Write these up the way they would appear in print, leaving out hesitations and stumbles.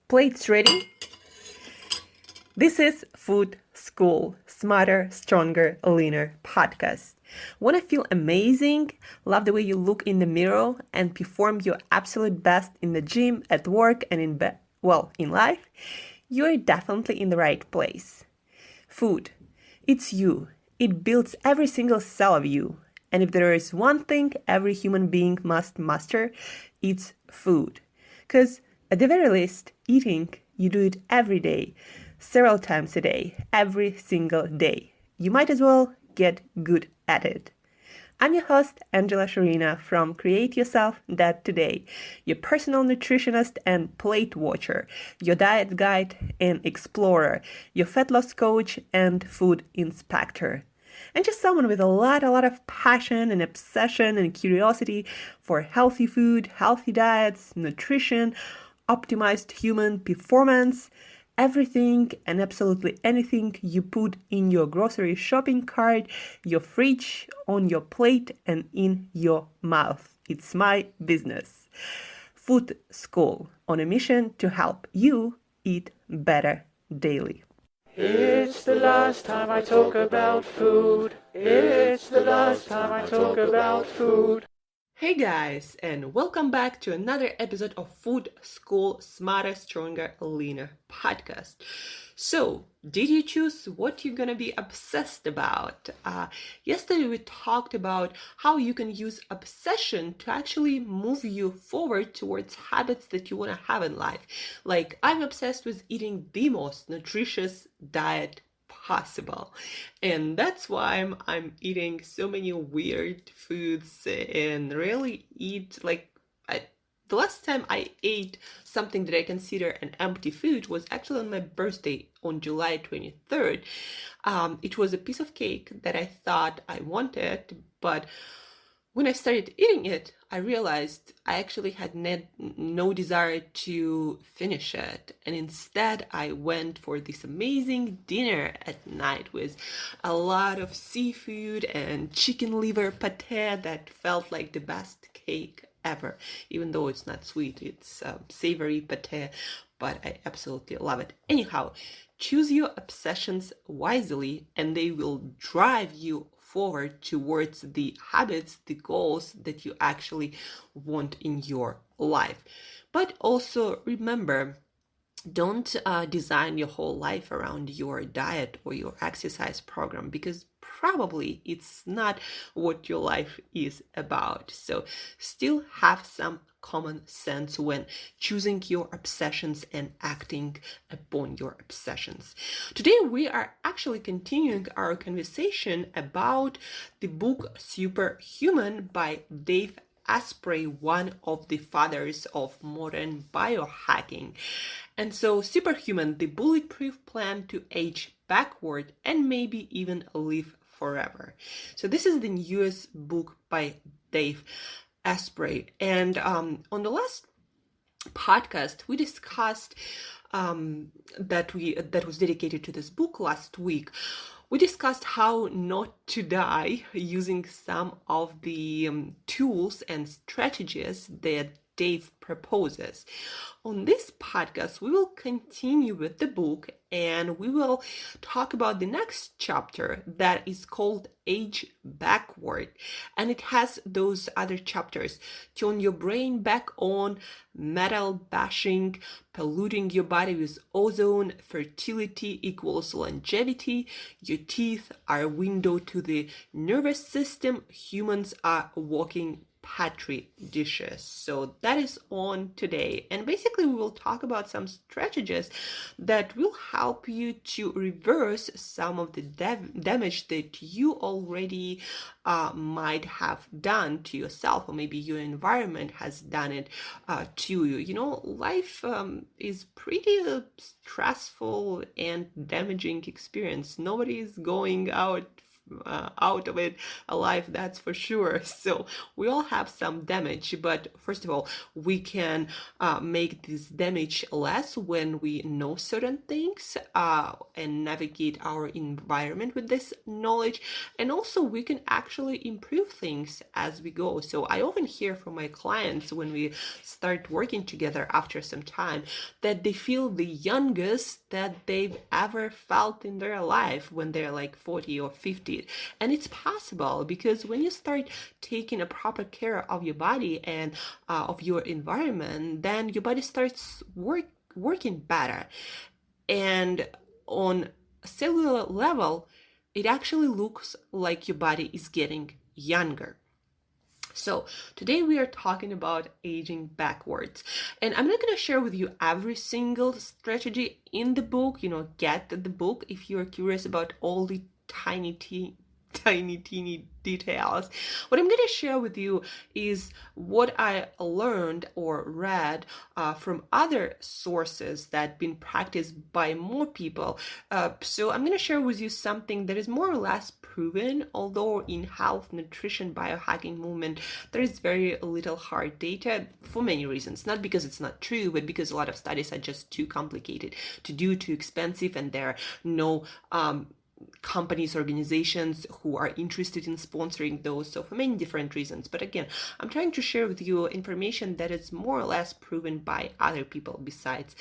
Plates ready? This is Food School, Smarter, Stronger, Leaner podcast. Want to feel amazing, love the way you look in the mirror, and perform your absolute best in the gym, at work, and in life? You're definitely in the right place. Food. It's you. It builds every single cell of you. And if there is one thing every human being must master, it's food. Because at the very least, eating, you do it every day, several times a day, every single day. You might as well get good at it. I'm your host, Shurina from createyourself.today, your personal nutritionist and plate watcher, your diet guide and explorer, your fat loss coach and food inspector. And just someone with a lot of passion and obsession and curiosity for healthy food, healthy diets, nutrition, optimized human performance, everything and absolutely anything you put in your grocery shopping cart, your fridge, on your plate, and in your mouth. It's my business. Food School, on a mission to help you eat better daily. It's the last time I talk about food. It's the last time I talk about food. Hey guys, and welcome back to another episode of Food School Smarter, Stronger, Leaner podcast. So, did you choose what you're gonna be obsessed about? Yesterday we talked about how you can use obsession to actually move you forward towards habits that you wanna have in life. Like, I'm obsessed with eating the most nutritious diet possible, and that's why I'm eating so many weird foods and really eat the last time I ate something that I consider an empty food was actually on my birthday on July 23rd. It was a piece of cake that I thought I wanted, but when I started eating it, I realized I actually had no desire to finish it. And instead, I went for this amazing dinner at night with a lot of seafood and chicken liver pate that felt like the best cake ever. Even though it's not sweet, it's savory pate, but I absolutely love it. Anyhow, choose your obsessions wisely and they will drive you forward towards the habits, the goals that you actually want in your life. But also remember, don't design your whole life around your diet or your exercise program, because probably it's not what your life is about. So still have some common sense when choosing your obsessions and acting upon your obsessions. Today we are actually continuing our conversation about the book Superhuman by Dave Asprey, one of the fathers of modern biohacking. And so Superhuman, the bulletproof plan to age backward and maybe even live forever. So this is the newest book by Dave Asprey. And on the last podcast, we discussed that was dedicated to this book last week. We discussed how not to die using some of the tools and strategies that Dave proposes. On this podcast, we will continue with the book and we will talk about the next chapter that is called Age Backward. And it has those other chapters: turn your brain back on, metal bashing, polluting your body with ozone, fertility equals longevity, your teeth are a window to the nervous system, humans are walking petri dishes. So that is on today, and basically we will talk about some strategies that will help you to reverse some of the damage that you already might have done to yourself, or maybe your environment has done it to you. You know, life is pretty stressful and damaging experience. Nobody is going out out of it alive, that's for sure. So we all have some damage, but first of all, we can make this damage less when we know certain things and navigate our environment with this knowledge. And also we can actually improve things as we go. So I often hear from my clients when we start working together after some time that they feel the youngest that they've ever felt in their life when they're like 40 or 50. And it's possible because when you start taking a proper care of your body and of your environment, then your body starts working better. And on a cellular level, it actually looks like your body is getting younger. So today we are talking about aging backwards, and I'm not going to share with you every single strategy in the book. Get the book if you're curious about all the tiny teeny details. What I'm going to share with you is what I learned or read from other sources that have been practiced by more people. So I'm going to share with you something that is more or less proven, although in health, nutrition, biohacking movement, there is very little hard data for many reasons. Not because it's not true, but because a lot of studies are just too complicated to do, too expensive, and there are no companies, organizations who are interested in sponsoring those, so for many different reasons. But again, I'm trying to share with you information that is more or less proven by other people besides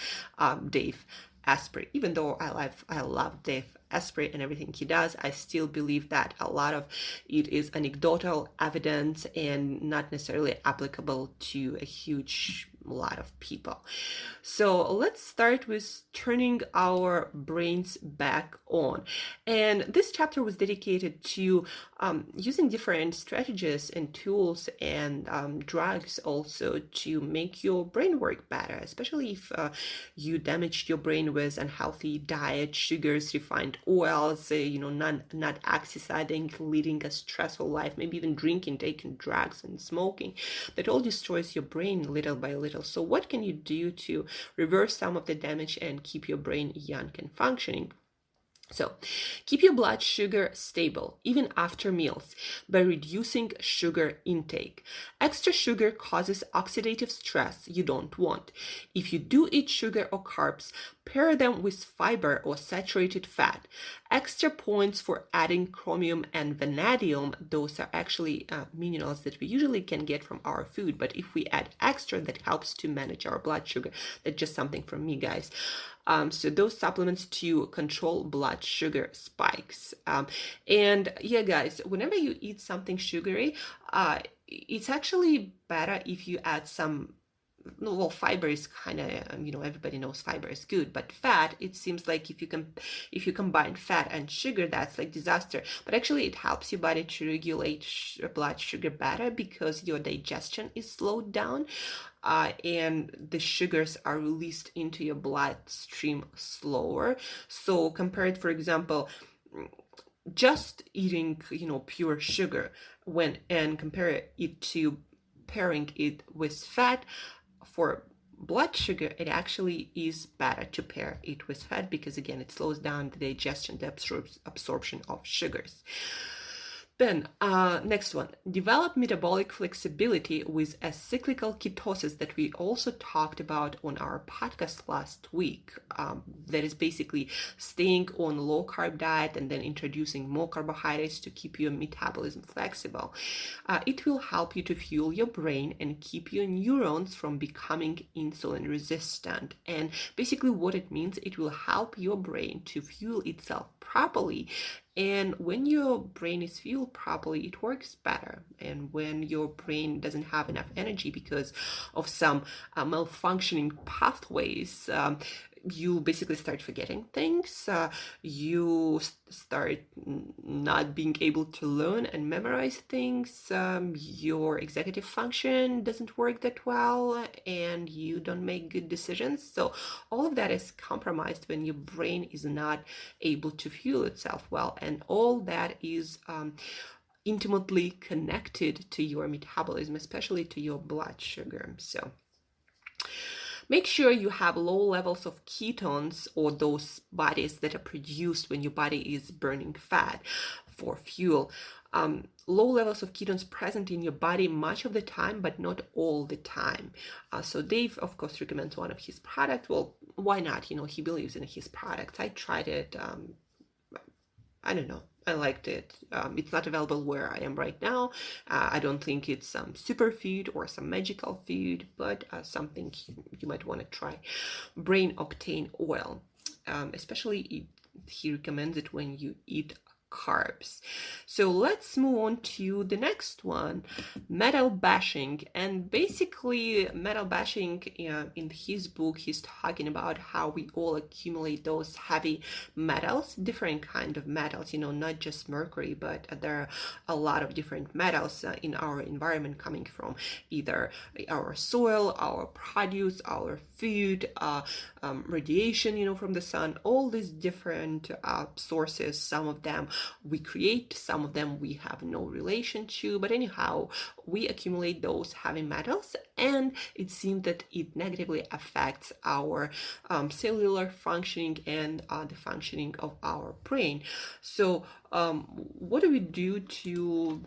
Dave Asprey. Even though I love Dave Asprey and everything he does, I still believe that a lot of it is anecdotal evidence and not necessarily applicable to a huge lot of people. So let's start with turning our brains back on. And this chapter was dedicated to using different strategies and tools and drugs also to make your brain work better, especially if you damaged your brain with unhealthy diet, sugars, refined oils, not exercising, leading a stressful life, maybe even drinking, taking drugs and smoking. That all destroys your brain little by little. So what can you do to reverse some of the damage and keep your brain young and functioning? So, keep your blood sugar stable, even after meals, by reducing sugar intake. Extra sugar causes oxidative stress you don't want. If you do eat sugar or carbs, pair them with fiber or saturated fat. Extra points for adding chromium and vanadium. Those are actually minerals that we usually can get from our food, but if we add extra, that helps to manage our blood sugar. That's just something from me, guys. So those supplements to control blood sugar spikes. And yeah, guys, whenever you eat something sugary, it's actually better if you add some, well, fiber is kind of, everybody knows fiber is good, but fat, it seems like if you combine fat and sugar, that's like disaster. But actually it helps your body to regulate blood sugar better because your digestion is slowed down. And the sugars are released into your bloodstream slower. So compared, for example, just eating, pure sugar and compare it to pairing it with fat, for blood sugar, it actually is better to pair it with fat because, again, it slows down the digestion, the absorption of sugars. Then, next one, develop metabolic flexibility with a cyclical ketosis that we also talked about on our podcast last week. That is basically staying on low carb diet and then introducing more carbohydrates to keep your metabolism flexible. It will help you to fuel your brain and keep your neurons from becoming insulin resistant. And basically what it means, it will help your brain to fuel itself properly. And when your brain is fueled properly, it works better. And when your brain doesn't have enough energy because of some malfunctioning pathways, you basically start forgetting things. You start not being able to learn and memorize things. Your executive function doesn't work that well, and you don't make good decisions. So all of that is compromised when your brain is not able to fuel itself well, and all that is intimately connected to your metabolism, especially to your blood sugar. So make sure you have low levels of ketones, or those bodies that are produced when your body is burning fat. for fuel. Low levels of ketones present in your body much of the time, but not all the time. So Dave, of course, recommends one of his products. Well, why not? He believes in his products. I tried it. I don't know. I liked it. It's not available where I am right now. I don't think it's some superfood or some magical food, but something you might want to try. Brain octane oil. Especially he recommends it when you eat carbs. So let's move on to the next one, metal bashing. And basically metal bashing, in his book, he's talking about how we all accumulate those heavy metals, different kind of metals, not just mercury, but there are a lot of different metals in our environment, coming from either our soil, our produce, our food, radiation, from the sun, all these different sources. Some of them we create, some of them we have no relation to, but anyhow, we accumulate those heavy metals, and it seems that it negatively affects our cellular functioning and the functioning of our brain. So what do we do to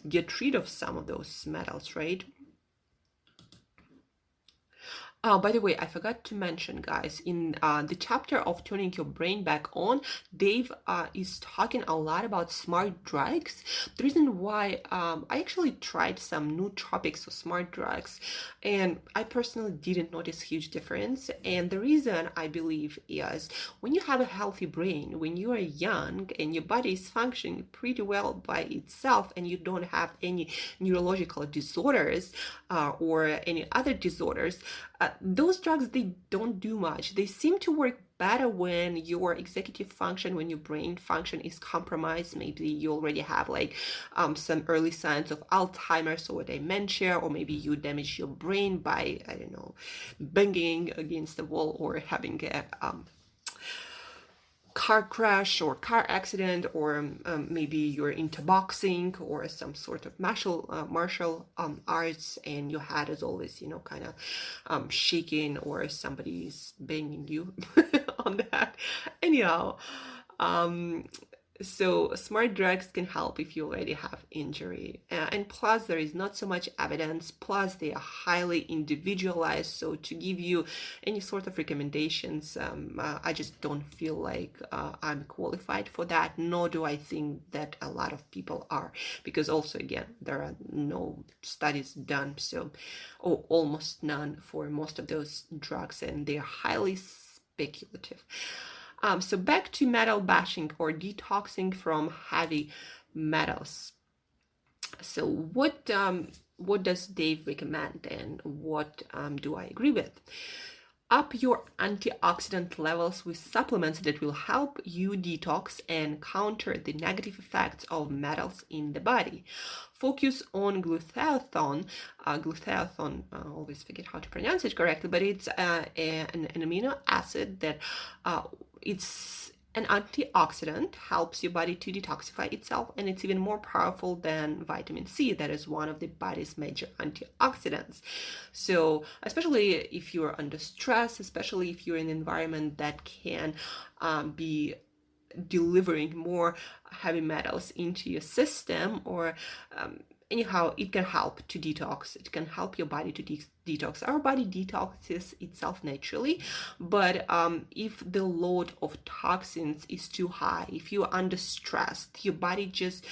get rid of some of those metals, right? By the way, I forgot to mention, guys, in the chapter of turning your brain back on, Dave is talking a lot about smart drugs. The reason why I actually tried some nootropics or smart drugs, and I personally didn't notice huge difference. And the reason, I believe, is when you have a healthy brain, when you are young and your body is functioning pretty well by itself, and you don't have any neurological disorders or any other disorders, those drugs, they don't do much. They seem to work better when your executive function, when your brain function is compromised. Maybe you already have some early signs of Alzheimer's or dementia, or maybe you damage your brain by, I don't know, banging against the wall or having a car crash or car accident, or maybe you're into boxing or some sort of martial arts, and your head is always kind of shaking, or somebody's banging you on the head. Anyhow, so smart drugs can help if you already have injury, and plus there is not so much evidence, plus they are highly individualized. So to give you any sort of recommendations, I just don't feel like I'm qualified for that, nor do I think that a lot of people are, because also, again, there are no studies done, so almost none, for most of those drugs, and they are highly speculative. So back to metal bashing, or detoxing from heavy metals. So what does Dave recommend, and what do I agree with? Up your antioxidant levels with supplements that will help you detox and counter the negative effects of metals in the body. Focus on glutathione. Glutathione, I always forget how to pronounce it correctly, but it's an amino acid that it's an antioxidant, helps your body to detoxify itself, and it's even more powerful than vitamin C, that is one of the body's major antioxidants. So especially if you're under stress, especially if you're in an environment that can be delivering more heavy metals into your system, or anyhow, it can help to detox. It can help your body to detox. Our body detoxes itself naturally, but if the load of toxins is too high, if you're under stress, your body just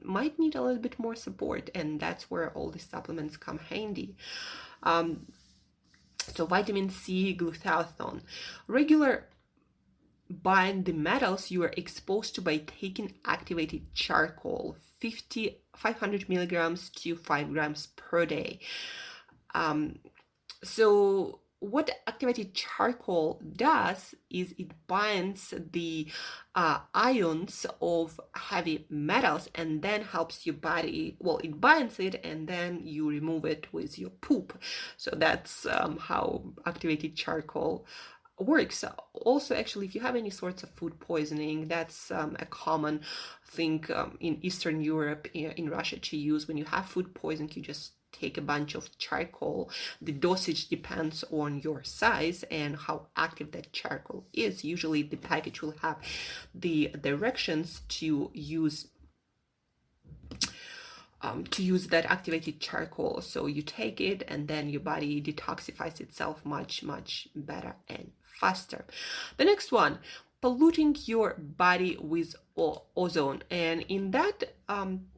might need a little bit more support, and that's where all the supplements come handy. So vitamin C, glutathione. Regular bind the metals you are exposed to by taking activated charcoal, 500 milligrams to 5 grams per day. So what activated charcoal does is it binds the ions of heavy metals, and then helps your body, well, it binds it and then you remove it with your poop. So that's how activated charcoal works. Also, actually, if you have any sorts of food poisoning, that's a common thing in Eastern Europe, in Russia, to use. When you have food poisoning, you just take a bunch of charcoal. The dosage depends on your size and how active that charcoal is. Usually the package will have the directions to use to use that activated charcoal. So you take it and then your body detoxifies itself much, much better and faster. The next one, polluting your body with ozone. And in that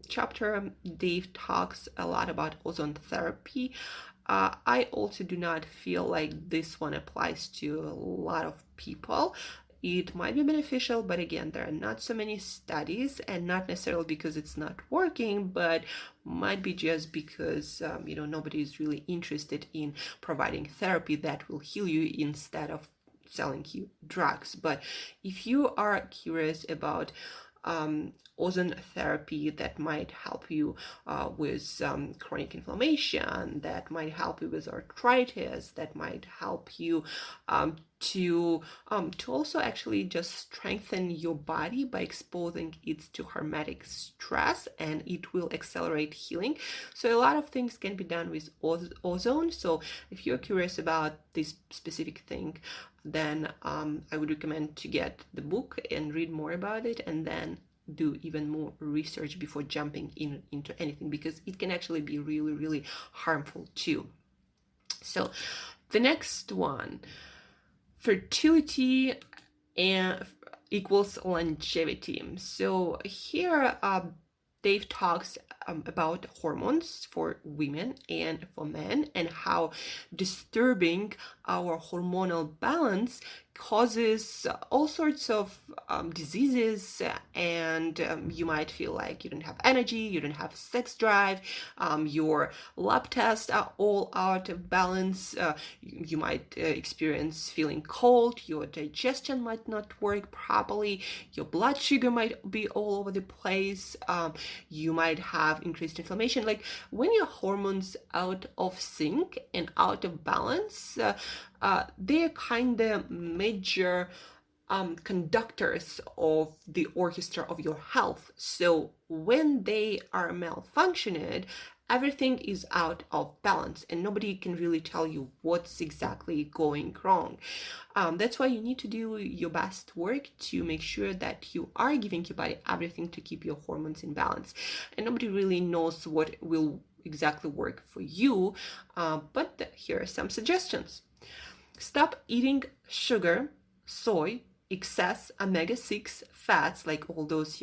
chapter, Dave talks a lot about ozone therapy. I also do not feel like this one applies to a lot of people. It might be beneficial, but again, there are not so many studies, and not necessarily because it's not working, but might be just because nobody is really interested in providing therapy that will heal you instead of selling you drugs. But if you are curious about ozone therapy that might help you with chronic inflammation, that might help you with arthritis, that might help you to also actually just strengthen your body by exposing it to hermetic stress, and it will accelerate healing. So a lot of things can be done with ozone. So if you're curious about this specific thing, then I would recommend to get the book and read more about it, and then do even more research before jumping into anything, because it can actually be really, really harmful too. So the next one, fertility and equals longevity. So here Dave talks about hormones for women and for men, and how disturbing our hormonal balance causes all sorts of diseases, and you might feel like you don't have energy, you don't have sex drive, your lab tests are all out of balance, you might experience feeling cold, your digestion might not work properly, your blood sugar might be all over the place, you might have increased inflammation. Like when your hormones out of sync and out of balance, they're kind of major conductors of the orchestra of your health. So when they are malfunctioned, everything is out of balance, and nobody can really tell you what's exactly going wrong. That's why you need to do your best work to make sure that you are giving your body everything to keep your hormones in balance. And nobody really knows what will exactly work for you, but here are some suggestions. Stop eating sugar, soy, excess omega-6 fats, like all those,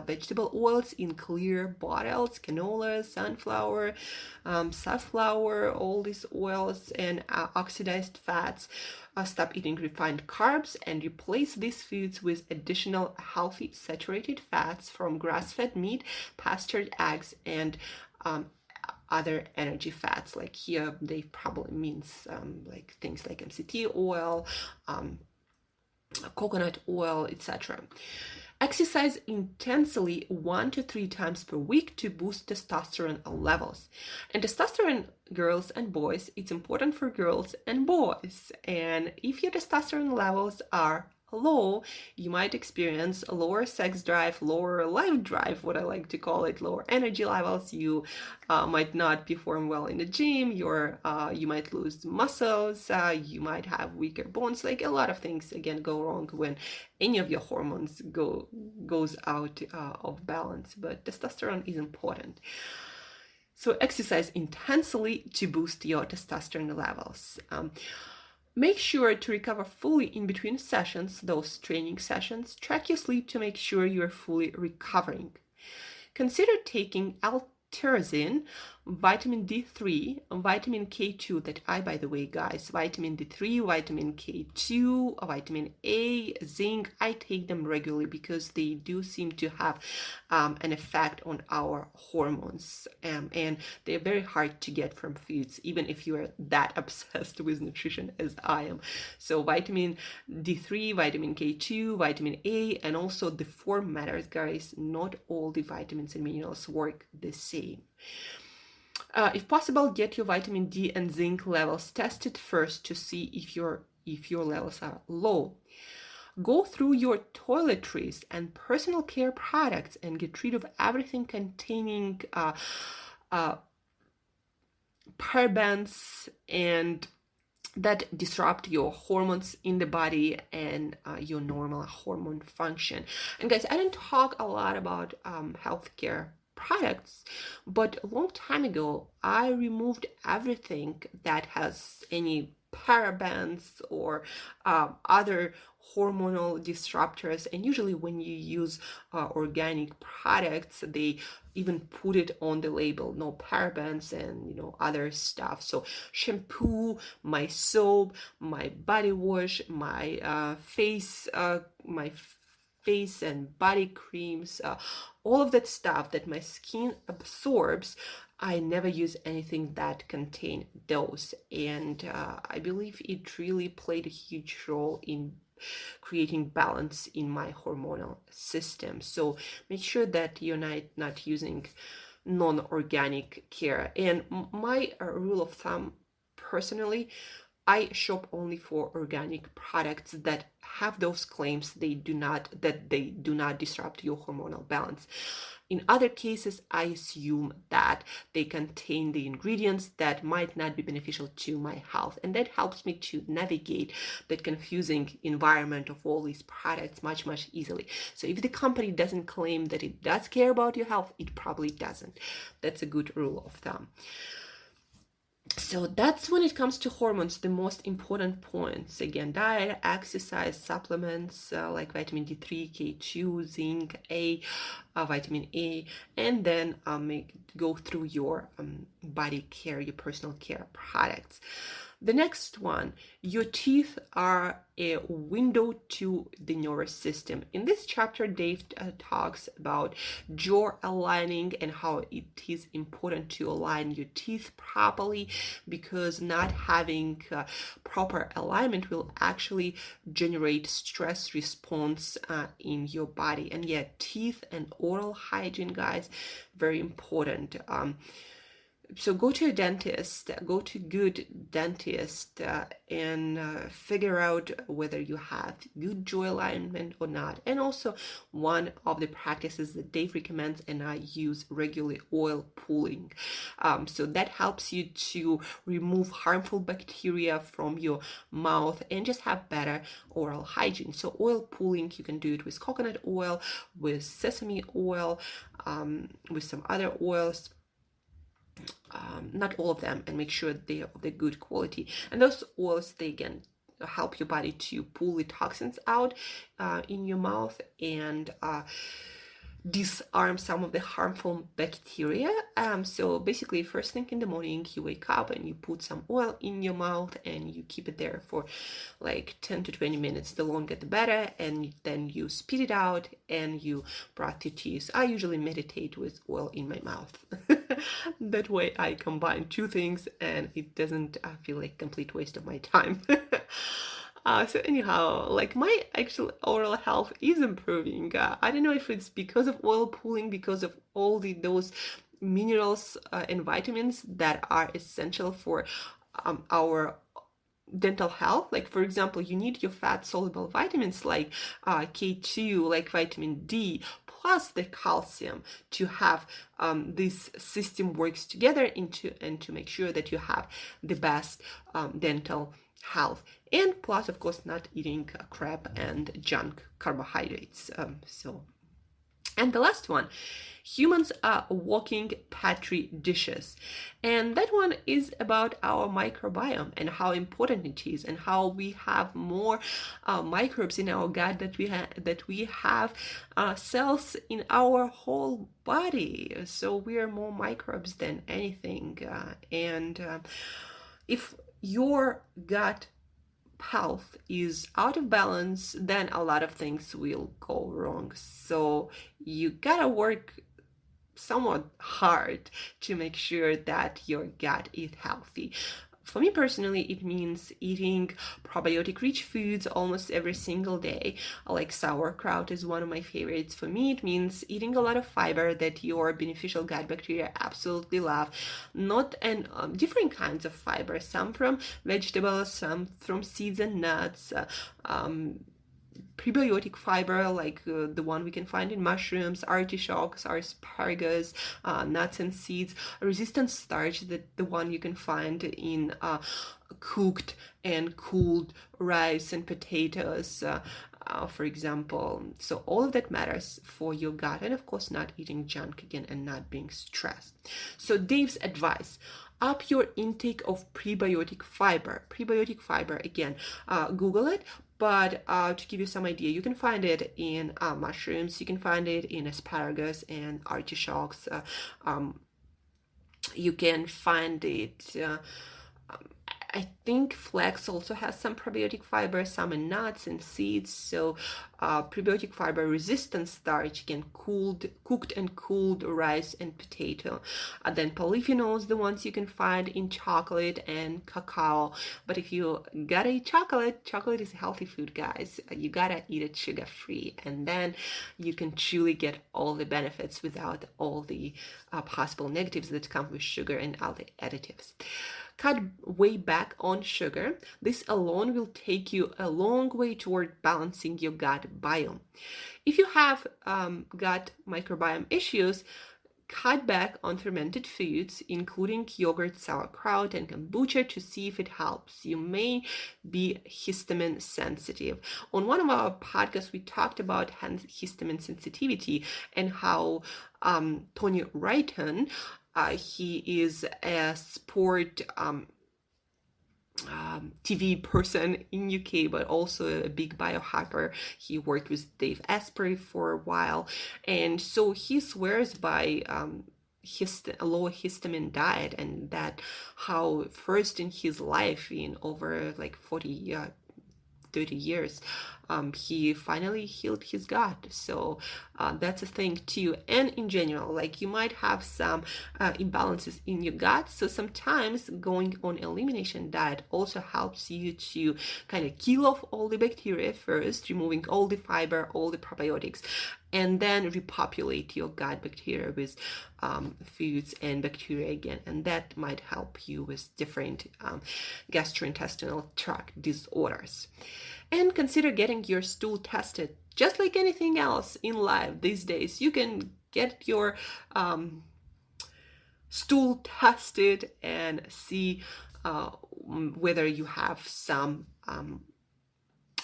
vegetable oils in clear bottles, canola, sunflower, safflower, all these oils, and oxidized fats. Stop eating refined carbs and replace these foods with additional healthy saturated fats from grass-fed meat, pastured eggs, and other energy fats. Like here they probably means like things like MCT oil, coconut oil, etc. Exercise intensely 1 to 3 times per week to boost testosterone levels. And testosterone, girls and boys, it's important for girls and boys. And if your testosterone levels are low, you might experience a lower sex drive, lower life drive, what I like to call it, lower energy levels. You might not perform well in the gym, you might lose muscles, you might have weaker bones. Like a lot of things again go wrong when any of your hormones goes out of balance, but testosterone is important. So exercise intensely to boost your testosterone levels. Make sure to recover fully in between sessions, those training sessions. Track your sleep to make sure you are fully recovering. Consider taking L-tyrosine, vitamin D3, vitamin K2, that by the way, guys, vitamin D3, vitamin K2, vitamin A, zinc, I take them regularly because they do seem to have an effect on our hormones, and they're very hard to get from foods, even if you are that obsessed with nutrition as I am. So vitamin D3, vitamin K2, vitamin A, and also the form matters, guys. Not all the vitamins and minerals work the same. If possible, get your vitamin D and zinc levels tested first to see if your levels are low. Go through your toiletries and personal care products and get rid of everything containing parabens and that disrupt your hormones in the body and your normal hormone function. And guys, I didn't talk a lot about healthcare products, but a long time ago I removed everything that has any parabens or other hormonal disruptors. And usually when you use organic products, they even put it on the label, no parabens and other stuff. So shampoo, my soap, my body wash, my face and body creams, all of that stuff that my skin absorbs, I never use anything that contain those. And I believe it really played a huge role in creating balance in my hormonal system. So make sure that you're not using non-organic care. And my rule of thumb, personally, I shop only for organic products that have those claims that they do not disrupt your hormonal balance. In other cases, I assume that they contain the ingredients that might not be beneficial to my health, and that helps me to navigate that confusing environment of all these products much easily. So if the company doesn't claim that it does care about your health, it probably doesn't. That's a good rule of thumb. So that's when it comes to hormones, the most important points. Again, diet, exercise, supplements like vitamin D3, K2, zinc, vitamin A, and then go through your body care, your personal care products. The next one, your teeth are a window to the nervous system. In this chapter, Dave talks about jaw aligning and how it is important to align your teeth properly, because not having proper alignment will actually generate stress response in your body. And yet, teeth and oral hygiene, guys, very important. So go to a dentist, go to good dentist, and figure out whether you have good jaw alignment or not. And also, one of the practices that Dave recommends, and I use regularly, oil pulling. So that helps you to remove harmful bacteria from your mouth and just have better oral hygiene. So oil pulling, you can do it with coconut oil, with sesame oil, with some other oils. Not all of them, and make sure they are of the good quality. And those oils, they can help your body to pull the toxins out in your mouth and disarm some of the harmful bacteria. So basically, first thing in the morning, you wake up and you put some oil in your mouth and you keep it there for like 10 to 20 minutes. The longer the better. And then you spit it out and you brush your teeth. I usually meditate with oil in my mouth. That way I combine two things and it doesn't feel like a complete waste of my time. So anyhow, like my actual oral health is improving. I don't know if it's because of oil pulling, because of all those minerals and vitamins that are essential for our dental health. Like, for example, you need your fat soluble vitamins like K2, like vitamin D, plus the calcium to have this system works together and to make sure that you have the best dental health. And plus, of course, not eating crap and junk carbohydrates. And the last one, humans are walking petri dishes. And that one is about our microbiome and how important it is, and how we have more microbes in our gut that we have cells in our whole body. So we are more microbes than anything. If your gut health is out of balance, then a lot of things will go wrong. So you gotta work somewhat hard to make sure that your gut is healthy. For me personally, it means eating probiotic-rich foods almost every single day. Like sauerkraut is one of my favorites. For me, it means eating a lot of fiber that your beneficial gut bacteria absolutely love. Different kinds of fiber, some from vegetables, some from seeds and nuts. Prebiotic fiber like the one we can find in mushrooms, artichokes, asparagus, nuts and seeds. Resistant starch, the one you can find in cooked and cooled rice and potatoes. for example. So all of that matters for your gut, and of course not eating junk again and not being stressed. So Dave's advice: up your intake of prebiotic fiber. Prebiotic fiber, again, Google it. But to give you some idea, you can find it in mushrooms, you can find it in asparagus and artichokes. You can find it, I think flax also has some probiotic fiber, some in nuts and seeds. So prebiotic fiber resistant starch, again, cooked and cooled rice and potato. Then polyphenols, the ones you can find in chocolate and cacao. But if you gotta eat chocolate is a healthy food, guys. You gotta eat it sugar-free, and then you can truly get all the benefits without all the possible negatives that come with sugar and all the additives. Cut way back on sugar. This alone will take you a long way toward balancing your gut biome. If you have gut microbiome issues, cut back on fermented foods, including yogurt, sauerkraut, and kombucha, to see if it helps. You may be histamine sensitive. On one of our podcasts, we talked about histamine sensitivity and how Tony Wrighton, he is a sport TV person in UK, but also a big biohacker. He worked with Dave Asprey for a while, and so he swears by a low histamine diet, and that how first in his life, in over like 30 years, he finally healed his gut. So that's a thing too. And in general, like, you might have some imbalances in your gut, so sometimes going on elimination diet also helps you to kind of kill off all the bacteria first, removing all the fiber, all the probiotics, and then repopulate your gut bacteria with foods and bacteria again, and that might help you with different gastrointestinal tract disorders. And consider getting your stool tested. Just like anything else in life these days, you can get your stool tested and see whether you have some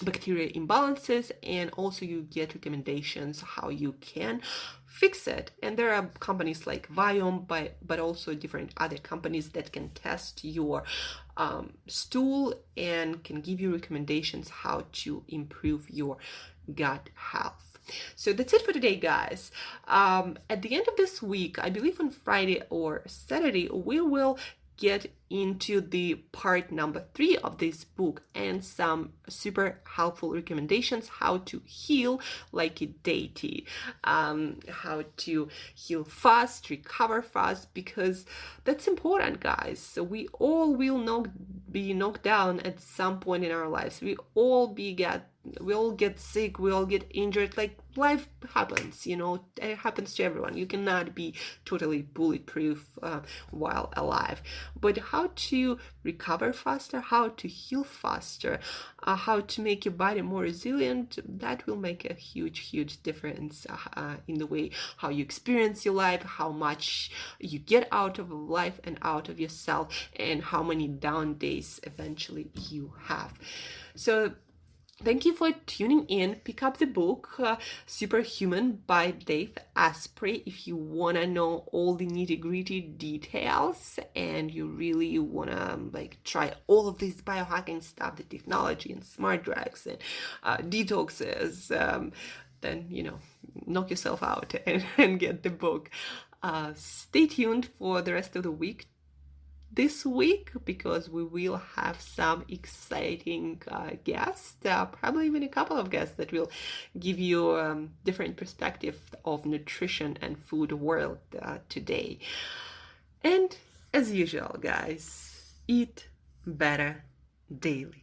bacteria imbalances, and also you get recommendations how you can fix it. And there are companies like Viome, but also different other companies that can test your stool and can give you recommendations how to improve your gut health. So that's it for today, guys. At the end of this week, I believe on Friday or Saturday, we will get into the part number 3 of this book and some super helpful recommendations how to heal like a deity, how to heal fast, recover fast, because that's important, guys. So we all will be knocked down at some point in our lives. We all get sick, we all get injured. Like, life happens, it happens to everyone. You cannot be totally bulletproof while alive. But how to recover faster, how to heal faster, how to make your body more resilient, that will make a huge difference in the way how you experience your life, how much you get out of life and out of yourself, and how many down days eventually you have. So thank you for tuning in. Pick up the book, Superhuman by Dave Asprey, if you want to know all the nitty-gritty details and you really want to try all of this biohacking stuff, the technology and smart drugs and detoxes. Then, knock yourself out and get the book. Stay tuned for the rest of the week this week, because we will have some exciting guests, probably even a couple of guests that will give you different perspective of nutrition and food world today. And as usual, guys, eat better daily.